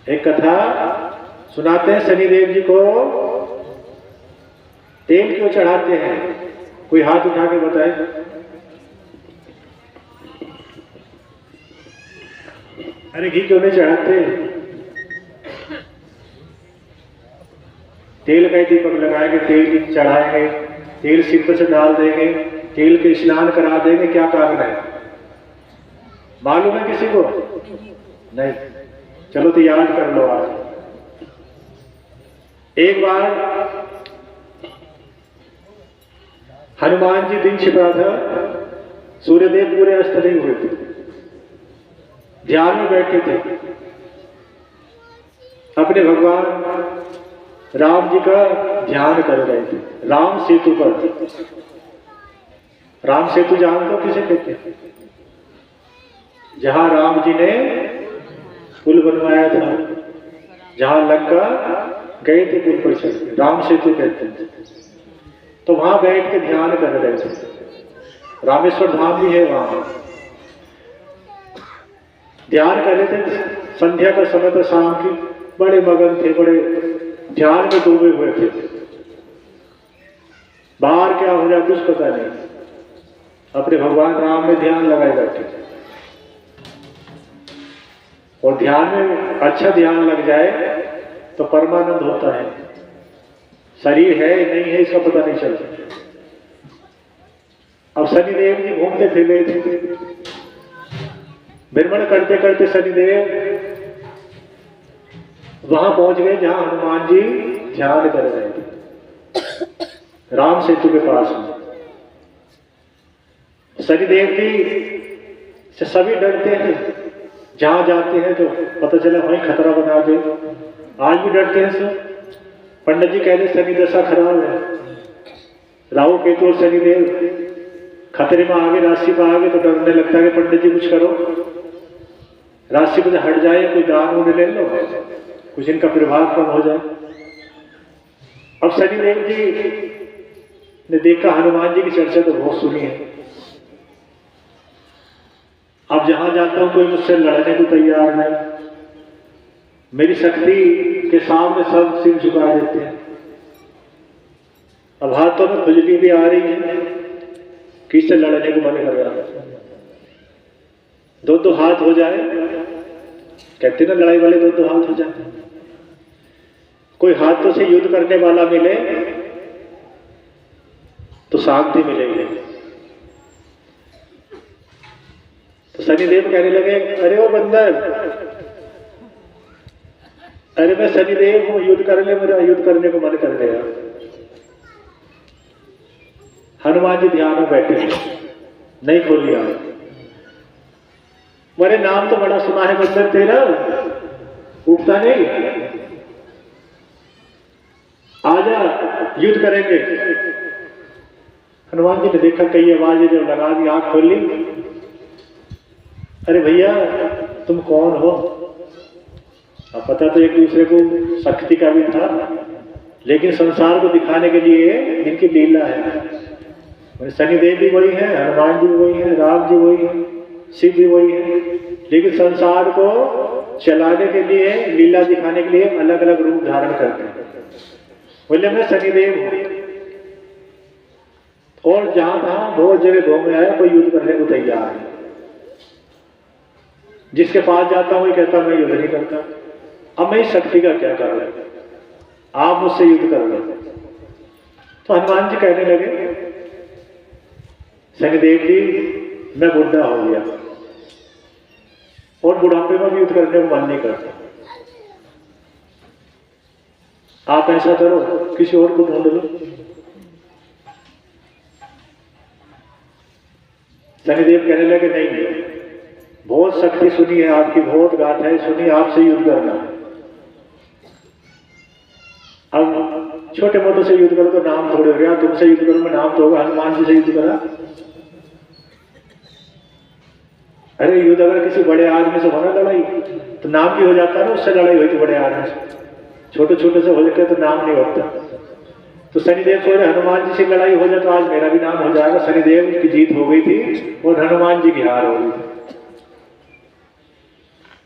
एक कथा सुनाते हैं, शनिदेव जी को तेल क्यों चढ़ाते हैं? कोई हाथ उठा के बताए। अरे घी क्यों नहीं चढ़ाते? तेल का दीपक लगाएंगे, तेल चढ़ाएंगे, तेल सिर पर से डाल देंगे, तेल के स्नान करा देंगे, क्या कारण है मालूम है किसी को? नहीं। चलो तो याद कर लो। आज एक बार हनुमान जी दिन छिपा था, सूर्यदेव पूरे अस्त नहीं हुए थे, ध्यान में बैठे थे, अपने भगवान राम जी का ध्यान कर रहे थे। राम सेतु पर, राम सेतु जानते हो किसे कहते हैं? जहां राम जी ने पुल बनवाया था, जहां लंका गए थे पुल पर चढ़ के, राम सेतु कहते हैं। तो वहां बैठ के ध्यान कर रहे थे। रामेश्वर धाम भी है वहां, ध्यान कर रहे थे। संध्या का समय था, शाम की, बड़े मगन थे, बड़े ध्यान में डूबे हुए थे। बाहर क्या हो जाए कुछ पता नहीं, अपने भगवान राम में ध्यान लगाए बैठे। और ध्यान में अच्छा ध्यान लग जाए तो परमानंद होता है। शरीर है नहीं है इसका पता नहीं चलता। अब शनिदेव जी घूमते फिर थे, भ्रमण करते करते शनिदेव वहां पहुंच गए जहां हनुमान जी ध्यान कर रहे थे, राम सेतु के पास में। शनिदेव जी से सभी डरते हैं, जहां जाते हैं तो पता चला वहीं खतरा बना दे। आज भी डरते हैं सब। पंडित जी कहते शनि दशा खराब है, राहु केतु और शनिदेव खतरे में आगे, राशि पर आगे तो डरने लगता है कि पंडित जी कुछ करो, राशि पर हट जाए, कोई दान उन्हें ले लो, कुछ इनका प्रभाव कम हो जाए। अब शनिदेव जी ने देखा हनुमान जी की चर्चा तो बहुत सुनी है, अब जहां जाता हूं कोई मुझसे लड़ने को तैयार नहीं, मेरी शक्ति के सामने सब सिर झुका देते हैं। अब हाथों में खुजली भी आ रही है, किससे लड़ने को मन कर रहा है। दो हाथ हो जाए, कहते ना लड़ाई वाले दो हाथ हो जाए। कोई हाथों से युद्ध करने वाला मिले तो शांति मिलेगी। तो शनिदेव कहने लगे, अरे वो बंदर, अरे मैं शनिदेव हूं, युद्ध कर ले, मेरा युद्ध करने को मन कर गया। हनुमान जी ध्यान में बैठे, नहीं खोल लिया। मेरे नाम तो बड़ा सुना है बंदर तेरा, उठता नहीं, आजा युद्ध करेंगे। हनुमान जी ने देखा कई आवाजें जब लगा दी, आंख खोल ली। अरे भैया तुम कौन हो? अब पता तो एक दूसरे को शक्ति का भी था, लेकिन संसार को दिखाने के लिए इनकी लीला है। शनिदेव भी वही है, हनुमान जी भी वही है, राम जी वही है, शिव भी वही है, लेकिन संसार को चलाने के लिए, लीला दिखाने के लिए अलग अलग रूप धारण करते हैं। बोले मैं शनिदेव हूं, और जहां तहां बहुत जगह घूम आया, कोई युद्ध करने को तैयार है। जिसके पास जाता हूं कहता मैं युद्ध नहीं करता। अब मैं इस शक्ति का क्या कर रहा हूं, आप मुझसे युद्ध कर लो। तो हनुमान जी कहने लगे, शनिदेव जी मैं बुढ़ा हो गया और बुढ़ापे में भी युद्ध करने को मन नहीं करता। आप ऐसा करो, किसी और को ढूंढ लो। शनिदेव कहने लगे, नहीं, बहुत शक्ति सुनी है आपकी, बहुत गाथाएं सुनी, आपसे युद्ध करना है। अब छोटे मोटे से युद्ध करो तो नाम थोड़े हो गया, तुमसे युद्ध करो मैं नाम तो होगा। हनुमान जी से युद्ध करा, अरे युद्ध अगर किसी बड़े आदमी से होना लड़ाई तो नाम भी हो जाता है ना, उससे लड़ाई हुई तो बड़े आदमी से, छोटे छोटे से हो जाते तो नाम नहीं होता। तो शनिदेव सोच रहे हनुमान जी से लड़ाई हो जाए तो आज मेरा भी नाम हो जाएगा। शनिदेव की जीत हो गई थी और हनुमान जी की हार हो गई थी।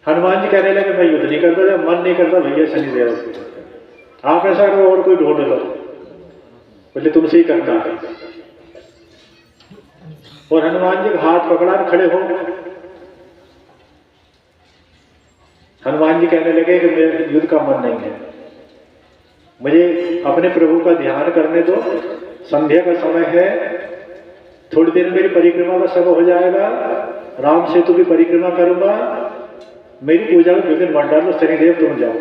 हनुमान जी कहने लगे मैं युद्ध नहीं करता, जब मन नहीं करता भैया शनिदेव आप ऐसा करो और कोई ढूंढ लो, बोले तुमसे ही करना है। और हनुमान जी का हाथ पकड़ा खड़े हो। हनुमान जी कहने लगे कि मेरे युद्ध का मन नहीं है, मुझे अपने प्रभु का ध्यान करने दो, संध्या का समय है, थोड़ी देर मेरी परिक्रमा का समय हो जाएगा, राम सेतु की परिक्रमा करूंगा, मेरी पूजा में विघ्न मत डालो, शनिदेव तुम जाओ,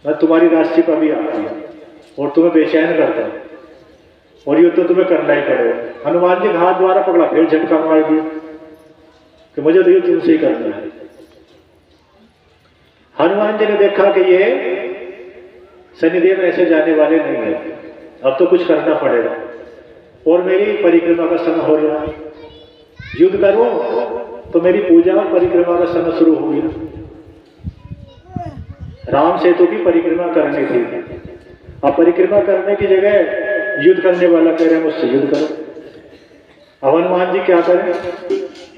मैं तुम्हारी राशि पर भी आती है और तुम्हें बेचैन करता हूं और युद्ध तो तुम्हें करना ही पड़ेगा। हनुमान जी हाथ द्वारा पकड़ा, फिर झटका मार दिया कि मुझे तो युद्ध तुमसे ही करना है। हनुमान जी ने देखा कि ये शनिदेव ऐसे जाने वाले नहीं है, अब तो कुछ करना पड़ेगा और मेरी परिक्रमा का समय हो रहा है, युद्ध करो तो मेरी पूजा और परिक्रमा का समय शुरू हो गया। राम सेतु की परिक्रमा करनी थी, अब परिक्रमा करने की जगह युद्ध करने वाला कह रहे हैं मुझसे युद्ध करो। अब हनुमान जी क्या करें,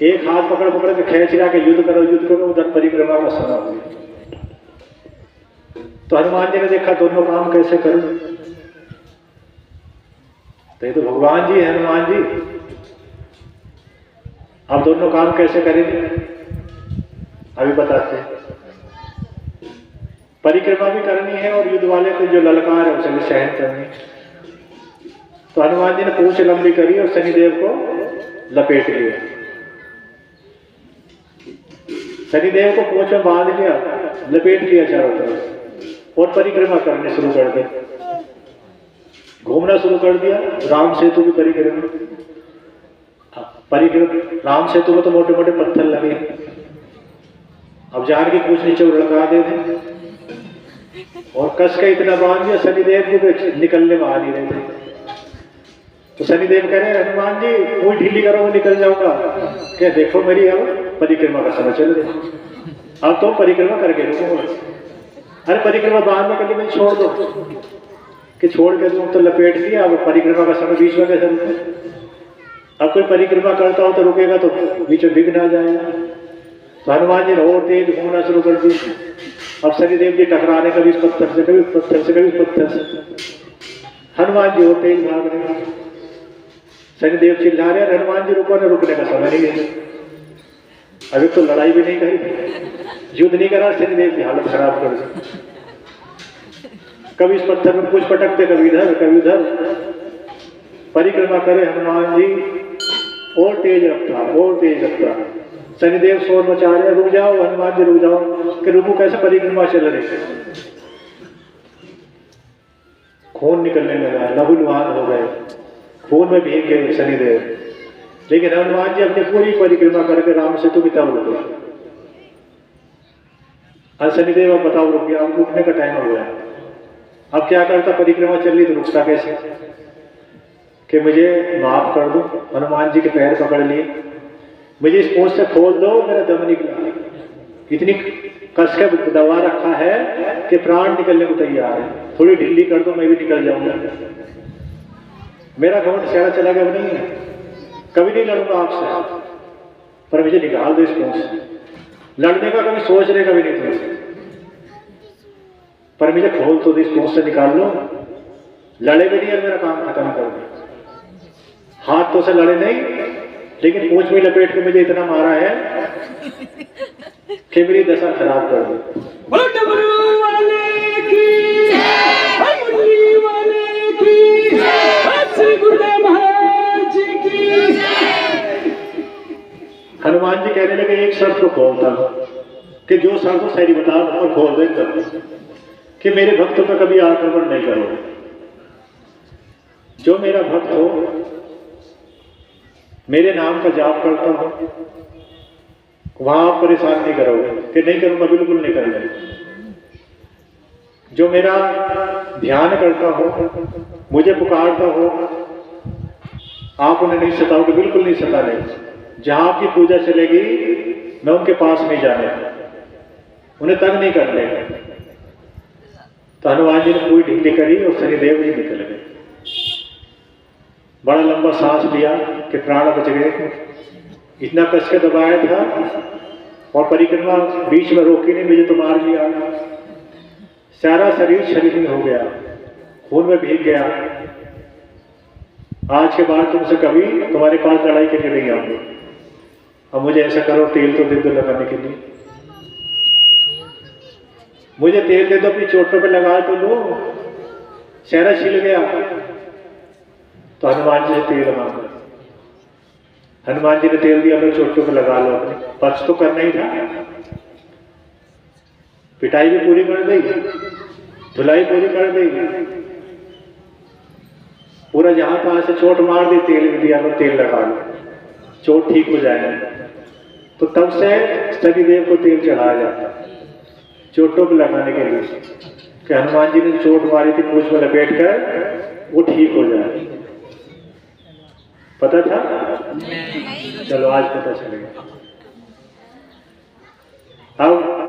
एक हाथ पकड़ पकड़ के खींच रहा के युद्ध करो, उधर परिक्रमा का समय हो गया। तो हनुमान जी ने देखा दोनों काम कैसे करूं, तो ये तो भगवान जी है हनुमान जी, अब दोनों काम कैसे करेंगे अभी बताते हैं। परिक्रमा भी करनी है और युद्ध वाले को जो ललकार है उसे भी सहन करनी। तो हनुमान जी ने पूंछ लंबी करी और शनिदेव को लपेट लिया, शनिदेव को पूंछ में बांध लिया, लपेट लिया चारों तरफ और परिक्रमा करने शुरू कर दी, घूमना शुरू कर दिया। राम सेतु की परिक्रमा, राम सेतु में तो मोटे मोटे पत्थर लगे, अब जान की पूछ नीचे लगा दे और कस के इतना बांध दिया, शनिदेव को निकलने में आ नहीं रहे थे। तो शनिदेव कह रहे हनुमान जी पूरी ढीली करो मैं निकल जाऊंगा, क्या देखो मेरी अब परिक्रमा का समय चल रहा, अब तो परिक्रमा करके रुको। अरे परिक्रमा बाद में करके मैं छोड़ दो, कि छोड़ के तुम तो लपेट दिया, अब परिक्रमा का समय बीच में कैसे रुके, अब कोई परिक्रमा करता हो तो रुकेगा तो बीच में विघ्न आ जाएगा। तो हनुमान जी ने और तेज घूमना शुरू कर दी, अब शनिदेव जी टकराने कभी इस पत्थर से कभी पत्थर से कभी पत्थर से, हनुमान जी और तेज भाग रहे, शनिदेव चिल्ला रहे, हनुमान जी रुको ना, रुकने का समय नहीं है, अभी तो लड़ाई भी नहीं करी, युद्ध नहीं करा, शनिदेव की हालत खराब कर दी, कभी इस पत्थर में कुछ पटकते, कभी इधर कभी उधर, परिक्रमा करे हनुमान जी और तेज रफ्तार। शनिदेव शोर मचा रहे, रुक जाओ हनुमान जी रुक जाओ, कि रुकू कैसे, परिक्रमा चल रही, खून निकलने लगा, लहूलुहान हो गए, खून में भीग गए शनिदेव, लेकिन हनुमान जी अपनी पूरी परिक्रमा करके राम सेतु की तब रुके। अब शनिदेव अब बताओ रुक गया, अब रुकने का टाइम हो गया, अब क्या करता, परिक्रमा चल रही तो रुकता कैसे, कि मुझे माफ कर दो। हनुमान जी के पैर पकड़ लिए, मुझे इस पूंछ से खोल दो, मेरा दम निकला, इतनी कस के दबा रखा है कि प्राण निकलने को तैयार है, थोड़ी ढीली कर दो मैं भी निकल जाऊंगा, मेरा घमंड सारा चला गया नहीं है, कभी नहीं लड़ूंगा आपसे, पर मुझे निकाल दो इस पूंछ से, लड़ने का कभी सोचने का भी नहीं तुमसे, पर मुझे खोल तो दो इस पूंछ से, निकाल लो, लड़े भी नहीं और मेरा काम खत्म कर दो। हाथ तो से लड़े नहीं, लेकिन पूंछ में लपेट के मुझे इतना मारा है कि मेरी दशा खराब कर दी। हनुमान जी कहने लगे एक शर्त को खोलता कि जो शर्त हो सही बता और खोल दे कर, कि मेरे भक्तों पर कभी आक्रमण नहीं करोगे, जो मेरा भक्त हो मेरे नाम का जाप करता हो वहां आप परेशान नहीं करोगे, कि नहीं करूंगा, बिल्कुल नहीं करेंगे, जो मेरा ध्यान करता हो, मुझे पुकारता हो, आप उन्हें नहीं सताओगे, बिल्कुल नहीं सताने, जहां आपकी पूजा चलेगी मैं उनके पास नहीं जाने, उन्हें तंग नहीं करने। तो हनुमान जी ने पूरी ढीली करी और शनिदेव जी निकल गए, बड़ा लंबा सांस लिया कि प्राण बच गए, इतना कस के दबाया था और परिक्रमा बीच में रोकी नहीं, मुझे तो मार दिया। सारा शरीर छलनी हो गया, खून में भीग गया। आज के बाद तुमसे कभी तुम्हारे पास लड़ाई के लिए नहीं आऊंगी। अब मुझे ऐसा करो, तेल तो दे दो लगाने के लिए, मुझे तेल दे दो, अपनी चोटों पे लगा तो लो। चेहरा छिल गया तो हनुमान जी से तेल मांगा। हनुमान जी ने तेल दिया, अपने चोटों पे लगा लो। अपने पक्ष तो करना ही था, पिटाई भी पूरी कर दी, धुलाई पूरी कर दी, पूरा जहां तहां से चोट मार दी, तेल भी दिया, लो तेल लगा लो, चोट ठीक हो जाएगा। तो तब से शनिदेव को तेल चढ़ाया जाता है चोटों पे लगाने के लिए, कि हनुमान जी ने चोट मारी थी, पूंछ में लपेट कर वो ठीक हो जाए। पता था? चलो आज पता चलेगा। अब